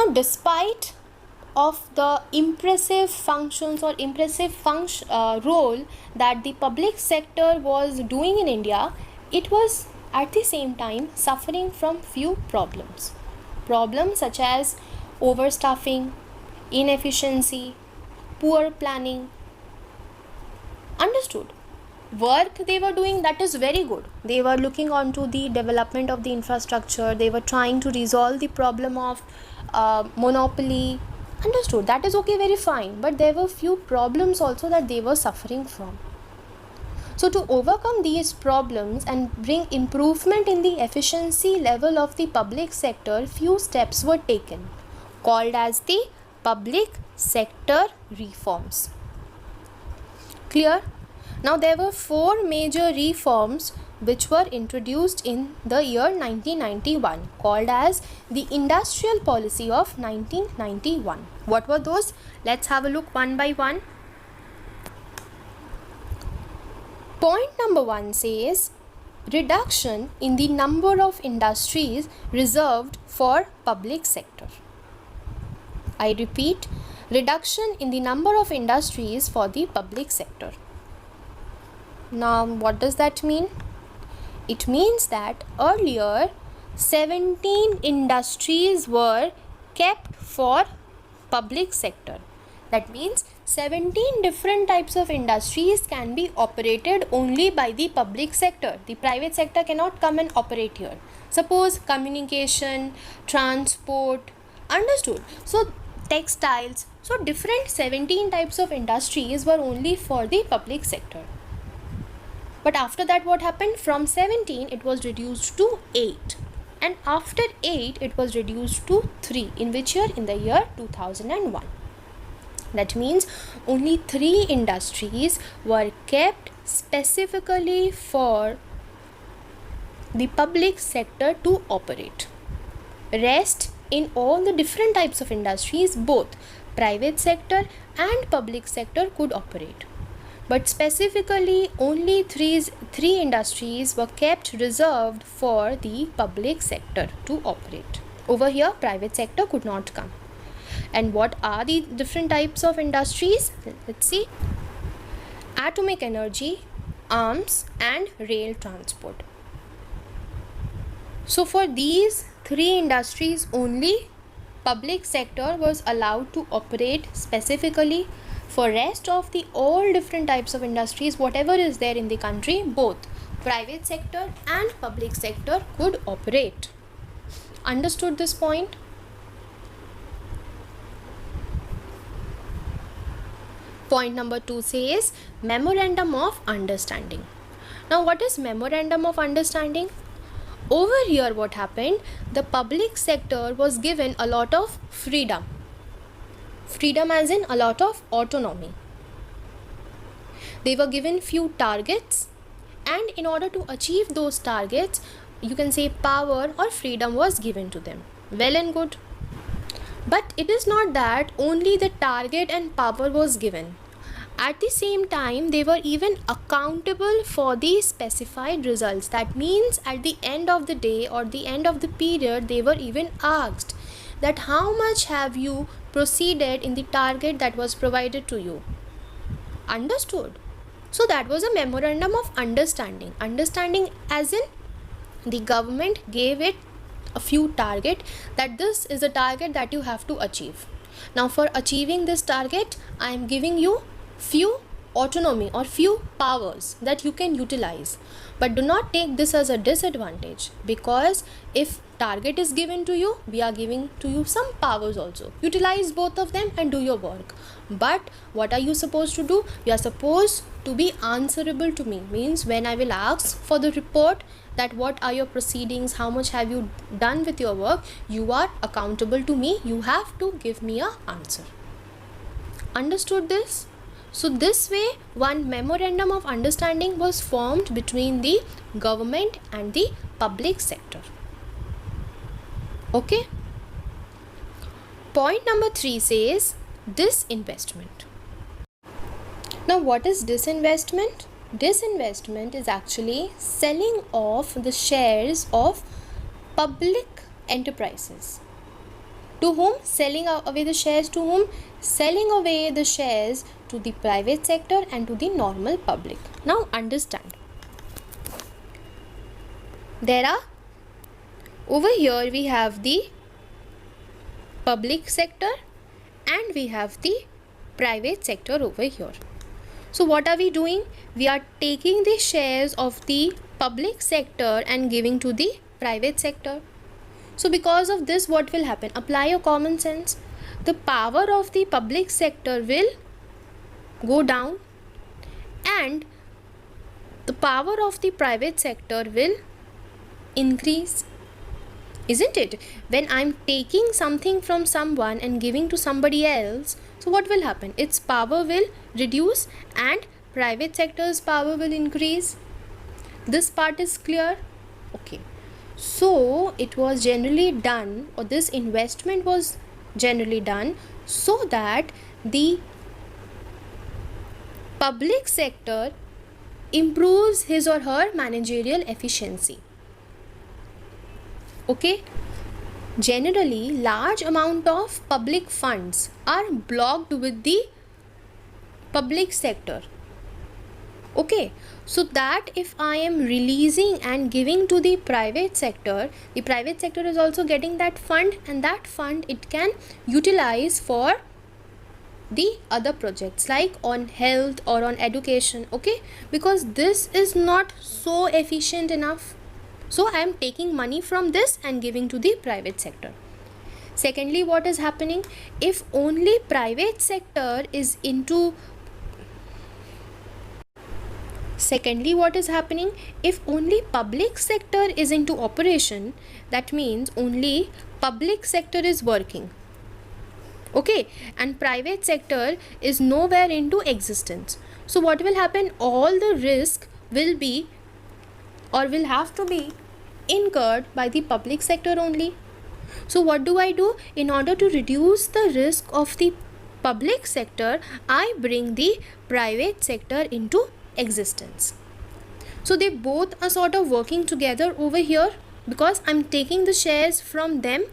Now, despite of the impressive functions or role that the public sector was doing in India, it was at the same time suffering from few problems. Problems such as overstaffing, inefficiency, poor planning. Understood. Work they were doing, that is very good. They were looking onto the development of the infrastructure. They were trying to resolve the problem of monopoly. Understood. That is okay, very fine. But there were few problems also that they were suffering from. So to overcome these problems and bring improvement in the efficiency level of the public sector, few steps were taken, called as the public sector reforms. Clear? Now there were four major reforms which were introduced in the year 1991, called as the Industrial Policy of 1991. What were those? Let's have a look one by one. Point number 1 says reduction in the number of industries reserved for public sector. I repeat, reduction in the number of industries for the public sector. Now, what does that mean? It means that earlier 17 industries were kept for public sector. That means 17 different types of industries can be operated only by the public sector. The private sector cannot come and operate here. Suppose communication, transport, understood. So textiles, so different 17 types of industries were only for the public sector. But after that, what happened? From 17 it was reduced to 8, and after 8 it was reduced to 3. In which year? In the year 2001. That means only 3 industries were kept specifically for the public sector to operate. Rest in all the different types of industries, both private sector and public sector could operate. But specifically only three industries were kept reserved for the public sector to operate. Over here, private sector could not come. And what are the different types of industries? Let's see. Atomic energy, arms, and rail transport. So for these 3 industries only, public sector was allowed to operate specifically. For rest of the all different types of industries, whatever is there in the country, both private sector and public sector could operate. Understood this point? Point number 2 says Memorandum of Understanding. Now what is Memorandum of Understanding? Over here what happened? The public sector was given a lot of freedom. Freedom as in a lot of autonomy. They were given few targets, and in order to achieve those targets, you can say power or freedom was given to them. Well and good. But it is not that only the target and power was given. At the same time, they were even accountable for the specified results. That means at the end of the day or the end of the period, they were even asked that how much have you proceeded in the target that was provided to you. Understood? So that was a memorandum of understanding. Understanding as in the government gave it a few target that this is a target that you have to achieve. Now for achieving this target, I am giving you few autonomy or few powers that you can utilize. But do not take this as a disadvantage, because if target is given to you, we are giving to you some powers also. Utilize both of them and do your work. But what are you supposed to do? You are supposed to be answerable to me. Means when I will ask for the report that what are your proceedings, how much have you done with your work, you are accountable to me. You have to give me an answer. Understood this? So this way, one memorandum of understanding was formed between the government and the public sector. Okay. Point number 3 says disinvestment. Now what is disinvestment? Disinvestment is actually selling off the shares of public enterprises. To whom? Selling away the shares to whom? Selling away the shares to the private sector and to the normal public. Now understand. There are, over here we have the public sector and we have the private sector over here. So what are we doing? We are taking the shares of the public sector and giving to the private sector. So because of this, what will happen? Apply your common sense. The power of the public sector will go down and the power of the private sector will increase. Isn't it? When I'm taking something from someone and giving to somebody else, so what will happen? Its power will reduce and private sector's power will increase. This part is clear? Okay. So it was generally done, or this investment was generally done so that the public sector improves his or her managerial efficiency. Okay, generally large amount of public funds are blocked with the public sector. Okay, so that if I am releasing and giving to the private sector is also getting that fund, and that fund it can utilize for the other projects like on health or on education. Okay, because this is not so efficient enough. So I am taking money from this and giving to the private sector. Secondly, what is happening? If only private sector is into Secondly, what is happening? If only public sector is into operation, that means only public sector is working. Okay, and private sector is nowhere into existence. So what will happen? All the risk will be or will have to be incurred by the public sector only. So what do? In order to reduce the risk of the public sector, I bring the private sector into existence. So they both are sort of working together over here because I'm taking the shares from them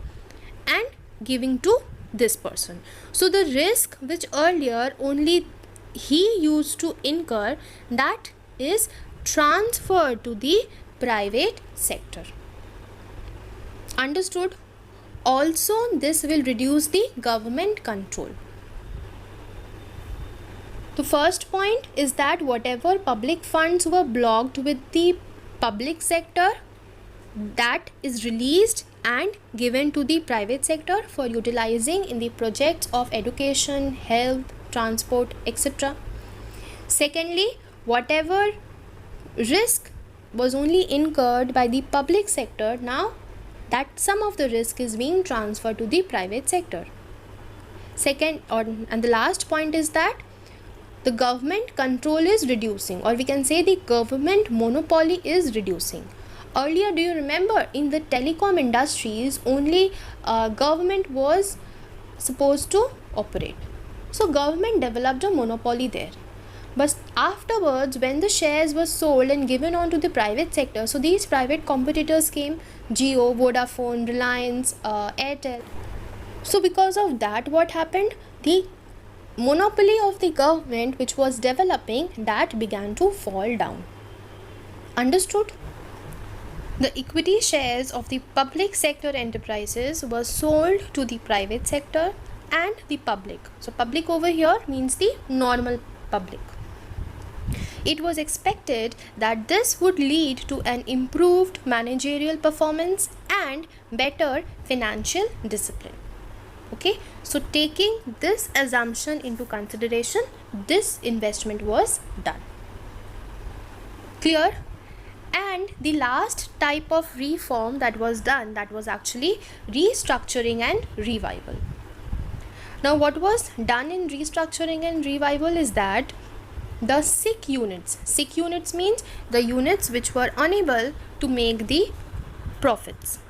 and giving to this person. So the risk which earlier only he used to incur, that is transferred to the private sector. Understood? Also, this will reduce the government control. The first point is that whatever public funds were blocked with the public sector, that is released and given to the private sector for utilizing in the projects of education, health, transport, etc. Secondly, whatever risk was only incurred by the public sector, now that some of the risk is being transferred to the private sector. And the last point is that the government control is reducing, or we can say the government monopoly is reducing. Earlier, do you remember, in the telecom industries only government was supposed to operate. So government developed a monopoly there. But afterwards, when the shares were sold and given on to the private sector, so these private competitors came: Jio, Vodafone, Reliance, Airtel. So because of that, what happened? The monopoly of the government which was developing, that began to fall down. Understood? The equity shares of the public sector enterprises were sold to the private sector and the public. So public over here means the normal public. It was expected that this would lead to an improved managerial performance and better financial discipline. Okay, so taking this assumption into consideration, this investment was done. Clear? And the last type of reform that was done, that was actually restructuring and revival. Now what was done in restructuring and revival is that the sick units means the units which were unable to make the profits.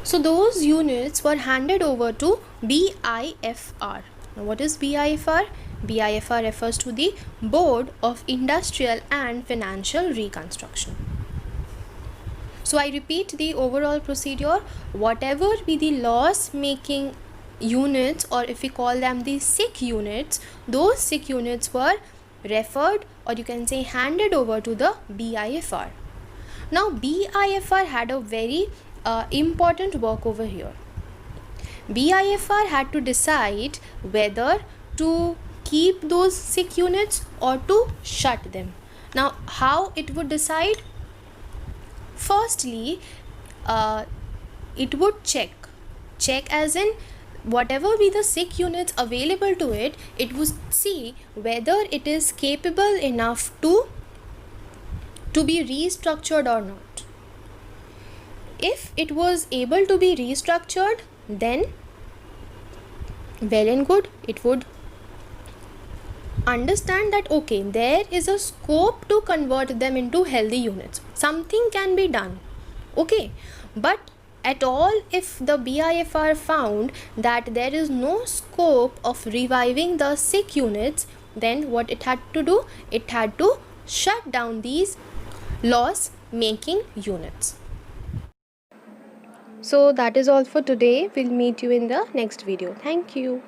So those units were handed over to BIFR. Now what is BIFR? BIFR refers to the Board of Industrial and Financial Reconstruction. So I repeat the overall procedure. Whatever be the loss making units, or if we call them the sick units, those sick units were referred, or you can say handed over to the BIFR. Now BIFR had a very important work over here. BIFR had to decide whether to keep those sick units or to shut them. Now how it would decide? Firstly, it would check as in whatever be the sick units available to it, it would see whether it is capable enough to be restructured or not. If it was able to be restructured, then well and good, it would understand that okay, there is a scope to convert them into healthy units, something can be done, okay. But at all, if the BIFR found that there is no scope of reviving the sick units, then what it had to do? It had to shut down these loss making units. So that is all for today. We'll meet you in the next video. Thank you.